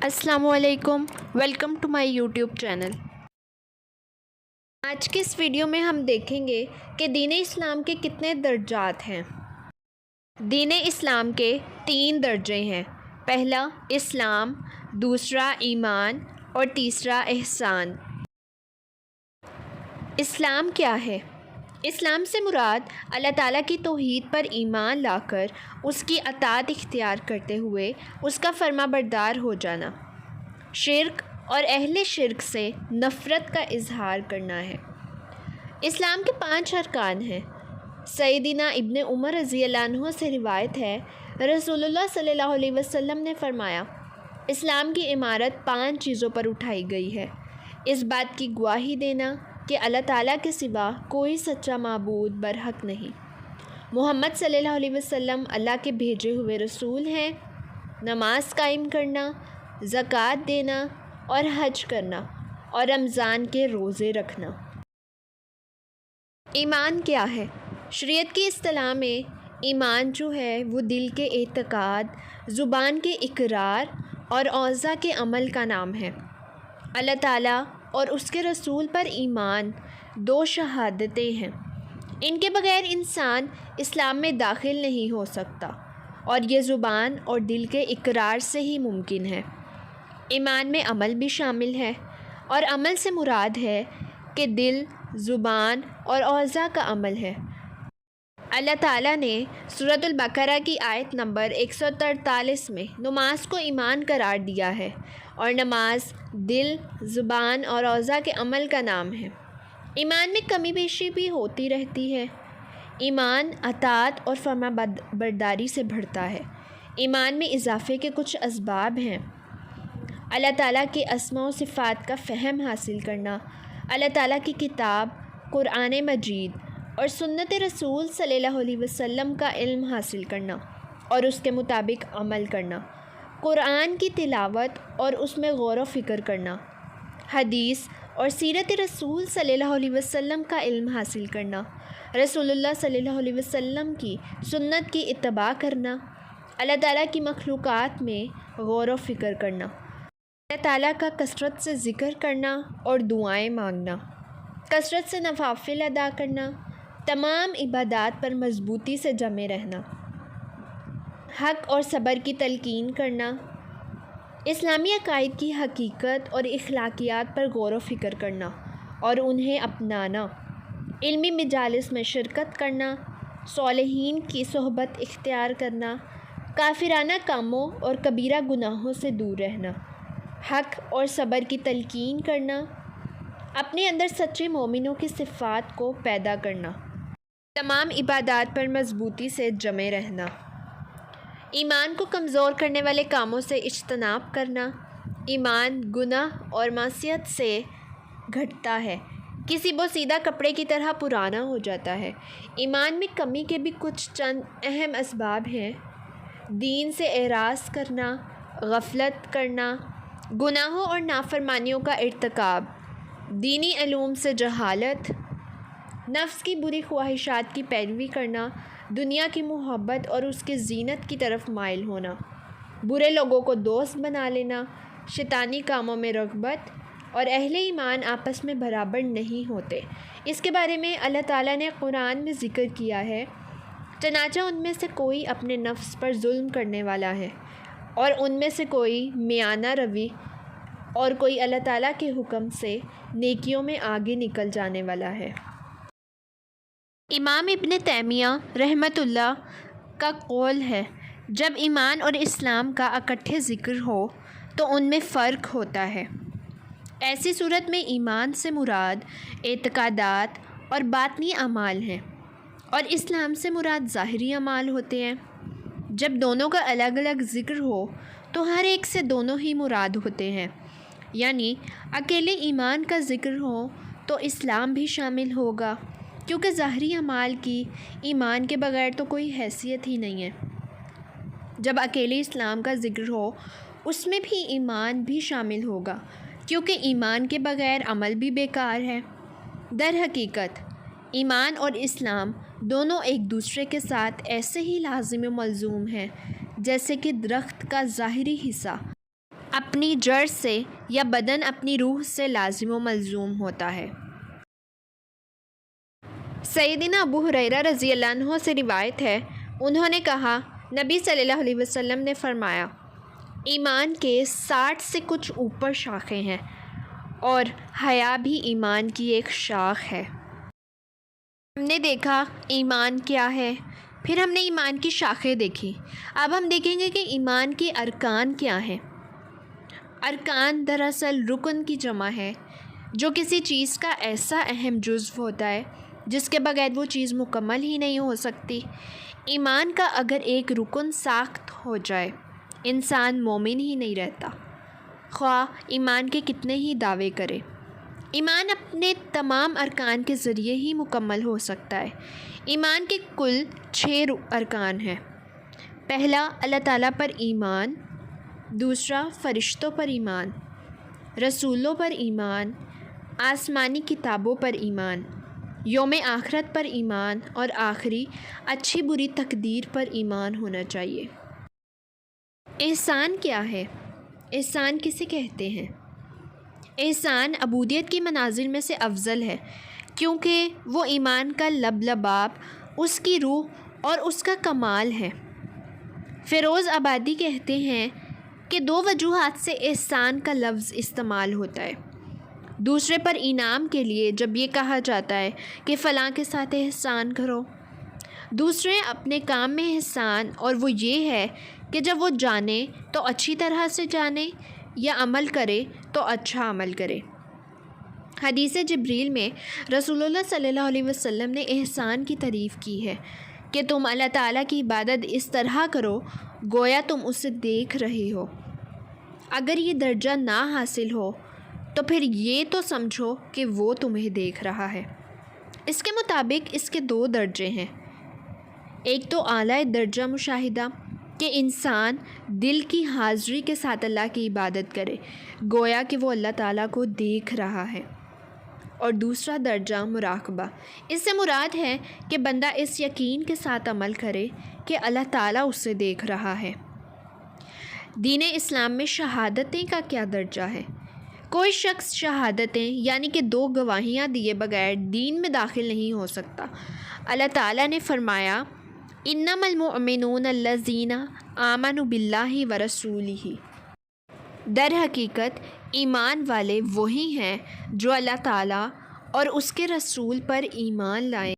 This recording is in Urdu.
السلام علیکم، welcome to my YouTube channel. آج کے اس ویڈیو میں ہم دیکھیں گے کہ دین اسلام کے کتنے درجات ہیں۔ دین اسلام کے 3 درجے ہیں۔ پہلا اسلام، دوسرا ایمان اور تیسرا احسان۔ اسلام کیا ہے؟ اسلام سے مراد اللہ تعالیٰ کی توحید پر ایمان لا کر اس کی اطاعت اختیار کرتے ہوئے اس کا فرما بردار ہو جانا، شرک اور اہل شرک سے نفرت کا اظہار کرنا ہے۔ اسلام کے 5 ارکان ہیں۔ سیدنا ابن عمر رضی اللہ عنہ سے روایت ہے، رسول اللہ صلی اللہ علیہ وسلم نے فرمایا، اسلام کی عمارت 5 چیزوں پر اٹھائی گئی ہے۔ اس بات کی گواہی دینا کہ اللہ تعالیٰ کے سوا کوئی سچا معبود برحق نہیں، محمد صلی اللہ علیہ وسلم اللہ کے بھیجے ہوئے رسول ہیں، نماز قائم کرنا، زکوٰۃ دینا اور حج کرنا اور رمضان کے روزے رکھنا۔ ایمان کیا ہے؟ شریعت کی اصطلاح میں ایمان جو ہے وہ دل کے اعتقاد، زبان کے اقرار اور اعضاء کے عمل کا نام ہے۔ اللہ تعالیٰ اور اس کے رسول پر ایمان 2 شہادتیں ہیں۔ ان کے بغیر انسان اسلام میں داخل نہیں ہو سکتا، اور یہ زبان اور دل کے اقرار سے ہی ممکن ہے۔ ایمان میں عمل بھی شامل ہے، اور عمل سے مراد ہے کہ دل، زبان اور اعضاء کا عمل ہے۔ اللہ تعالیٰ نے سورۃ البقرہ کی آیت نمبر 143 میں نماز کو ایمان قرار دیا ہے، اور نماز دل، زبان اور اعضاء کے عمل کا نام ہے۔ ایمان میں کمی بیشی بھی ہوتی رہتی ہے۔ ایمان اطاعت اور فرما برداری سے بڑھتا ہے۔ ایمان میں اضافے کے کچھ اسباب ہیں۔ اللہ تعالیٰ کے اسماء و صفات کا فہم حاصل کرنا، اللہ تعالیٰ کی کتاب قرآن مجید اور سنت رسول صلی اللہ علیہ وسلم کا علم حاصل کرنا اور اس کے مطابق عمل کرنا، قرآن کی تلاوت اور اس میں غور و فکر کرنا، حدیث اور سیرت رسول صلی اللہ علیہ وسلم کا علم حاصل کرنا، رسول اللہ صلی اللہ علیہ وسلم کی سنت کی اتباع کرنا، اللہ تعالیٰ کی مخلوقات میں غور و فکر کرنا، اللہ تعالیٰ کا کثرت سے ذکر کرنا اور دعائیں مانگنا، کثرت سے نوافل ادا کرنا، تمام عبادات پر مضبوطی سے جمے رہنا، حق اور صبر کی تلقین کرنا، اسلامی عقائد کی حقیقت اور اخلاقیات پر غور و فکر کرنا اور انہیں اپنانا، علمی مجالس میں شرکت کرنا، صالحین کی صحبت اختیار کرنا، کافرانہ کاموں اور کبیرہ گناہوں سے دور رہنا، حق اور صبر کی تلقین کرنا، اپنے اندر سچے مومنوں کی صفات کو پیدا کرنا، تمام عبادات پر مضبوطی سے جمے رہنا، ایمان کو کمزور کرنے والے کاموں سے اجتناب کرنا۔ ایمان گناہ اور معصیت سے گھٹتا ہے، کسی بوسیدہ کپڑے کی طرح پرانا ہو جاتا ہے۔ ایمان میں کمی کے بھی کچھ چند اہم اسباب ہیں۔ دین سے اعراض کرنا، غفلت کرنا، گناہوں اور نافرمانیوں کا ارتکاب، دینی علوم سے جہالت، نفس کی بری خواہشات کی پیروی کرنا، دنیا کی محبت اور اس کی زینت کی طرف مائل ہونا، برے لوگوں کو دوست بنا لینا، شیطانی کاموں میں رغبت، اور اہل ایمان آپس میں برابر نہیں ہوتے۔ اس کے بارے میں اللہ تعالیٰ نے قرآن میں ذکر کیا ہے، چنانچہ ان میں سے کوئی اپنے نفس پر ظلم کرنے والا ہے، اور ان میں سے کوئی میانہ روی اور کوئی اللہ تعالیٰ کے حکم سے نیکیوں میں آگے نکل جانے والا ہے۔ امام ابن تیمیہ رحمۃ اللہ کا قول ہے، جب ایمان اور اسلام کا اکٹھے ذکر ہو تو ان میں فرق ہوتا ہے۔ ایسی صورت میں ایمان سے مراد اعتقادات اور باطنی اعمال ہیں، اور اسلام سے مراد ظاہری اعمال ہوتے ہیں۔ جب دونوں کا الگ الگ ذکر ہو تو ہر ایک سے دونوں ہی مراد ہوتے ہیں، یعنی اکیلے ایمان کا ذکر ہو تو اسلام بھی شامل ہوگا، کیونکہ ظاہری اعمال کی ایمان کے بغیر تو کوئی حیثیت ہی نہیں ہے۔ جب اکیلے اسلام کا ذکر ہو اس میں بھی ایمان بھی شامل ہوگا، کیونکہ ایمان کے بغیر عمل بھی بیکار ہے۔ در حقیقت ایمان اور اسلام دونوں ایک دوسرے کے ساتھ ایسے ہی لازم و ملزوم ہیں جیسے کہ درخت کا ظاہری حصہ اپنی جڑ سے یا بدن اپنی روح سے لازم و ملزوم ہوتا ہے۔ سیدنا ابو ہریرہ رضی اللہ عنہ سے روایت ہے، انہوں نے کہا، نبی صلی اللہ علیہ وسلم نے فرمایا، ایمان کے 60 سے کچھ اوپر شاخیں ہیں اور حیا بھی ایمان کی ایک شاخ ہے۔ ہم نے دیکھا ایمان کیا ہے، پھر ہم نے ایمان کی شاخیں دیکھی۔ اب ہم دیکھیں گے کہ ایمان کے ارکان کیا ہیں۔ ارکان دراصل رکن کی جمع ہے، جو کسی چیز کا ایسا اہم جزو ہوتا ہے جس کے بغیر وہ چیز مکمل ہی نہیں ہو سکتی۔ ایمان کا اگر ایک رکن ساخت ہو جائے، انسان مومن ہی نہیں رہتا، خواہ ایمان کے کتنے ہی دعوے کرے۔ ایمان اپنے تمام ارکان کے ذریعے ہی مکمل ہو سکتا ہے۔ ایمان کے کل 6 ارکان ہیں۔ پہلا، اللہ تعالیٰ پر ایمان۔ دوسرا، فرشتوں پر ایمان، رسولوں پر ایمان، آسمانی کتابوں پر ایمان، یوم آخرت پر ایمان، اور آخری، اچھی بری تقدیر پر ایمان ہونا چاہیے۔ احسان کیا ہے؟ احسان کسے کہتے ہیں؟ احسان عبودیت کی منازل میں سے افضل ہے، کیونکہ وہ ایمان کا لبلباب، اس کی روح اور اس کا کمال ہے۔ فیروز آبادی کہتے ہیں کہ 2 وجوہات سے احسان کا لفظ استعمال ہوتا ہے۔ دوسرے پر انعام کے لیے جب یہ کہا جاتا ہے کہ فلاں کے ساتھ احسان کرو۔ دوسرے اپنے کام میں احسان، اور وہ یہ ہے کہ جب وہ جانے تو اچھی طرح سے جانے، یا عمل کرے تو اچھا عمل کرے۔ حدیث جبریل میں رسول اللہ صلی اللہ علیہ وسلم نے احسان کی تعریف کی ہے کہ تم اللہ تعالیٰ کی عبادت اس طرح کرو گویا تم اسے دیکھ رہے ہو۔ اگر یہ درجہ نہ حاصل ہو تو پھر یہ تو سمجھو کہ وہ تمہیں دیکھ رہا ہے۔ اس کے مطابق اس کے 2 درجے ہیں۔ ایک تو اعلیٰ درجہ مشاہدہ، کہ انسان دل کی حاضری کے ساتھ اللہ کی عبادت کرے گویا کہ وہ اللہ تعالیٰ کو دیکھ رہا ہے، اور دوسرا درجہ مراقبہ۔ اس سے مراد ہے کہ بندہ اس یقین کے ساتھ عمل کرے کہ اللہ تعالیٰ اسے دیکھ رہا ہے۔ دین اسلام میں شہادتیں کا کیا درجہ ہے؟ کوئی شخص شہادتیں یعنی کہ 2 گواہیاں دیے بغیر دین میں داخل نہیں ہو سکتا۔ اللہ تعالیٰ نے فرمایا، انما المؤمنون الذین آمنوا باللہ ورسولہ۔ در حقیقت ایمان والے وہی ہیں جو اللہ تعالیٰ اور اس کے رسول پر ایمان لائیں۔